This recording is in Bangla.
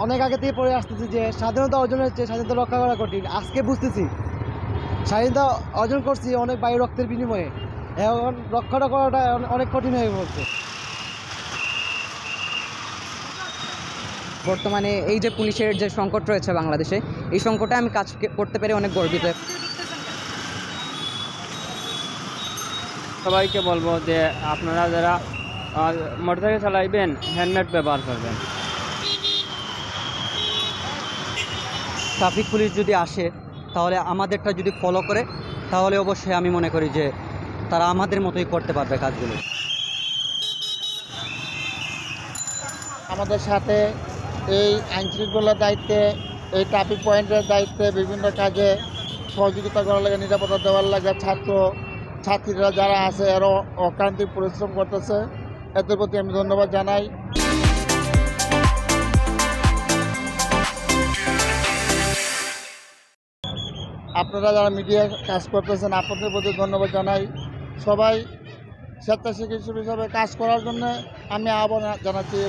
অনেক আগে থেকে পড়ে আসতেছি যে স্বাধীনতা অর্জনের চেয়ে স্বাধীনতা রক্ষা করা কঠিন। আজকে বুঝতেছি স্বাধীনতা অর্জন করছি অনেক বায়ু রক্তের বিনিময়ে, এখন রক্ষাটা করাটা অনেক কঠিন হয়ে পড়ছে। বর্তমানে এই যে পুলিশের যে সংকট রয়েছে বাংলাদেশে, এই সংকটে আমি কাজ করতে পেরে অনেক গর্বিত। সবাইকে বলবো যে আপনারা যারা মোটরসাইকেল চালাইবেন হেলমেট ব্যবহার করবেন। ট্রাফিক পুলিশ যদি আসে তাহলে আমাদেরটা যদি ফলো করে তাহলে অবশ্যই আমি মনে করি যে তারা আমাদের মতোই করতে পারবে কাজগুলো। আমাদের সাথে এই আইনশৃঙ্খলার দায়িত্বে, এই ট্রাফিক পয়েন্টের দায়িত্বে বিভিন্ন কাজে সহযোগিতা করার লাগে, নিরাপত্তা দেওয়ার লাগে ছাত্রীরা যারা আছে আরও অক্লান্তিক পরিশ্রম করতেছে, এদের প্রতি আমি ধন্যবাদ জানাই। আপনারা যারা মিডিয়া কাজ করতেছেন আপনাদের প্রতি ধন্যবাদ জানাই। সবাই স্বেচ্ছাসেবী হিসেবে কাজ করার জন্য আমি আহ্বান জানাচ্ছি।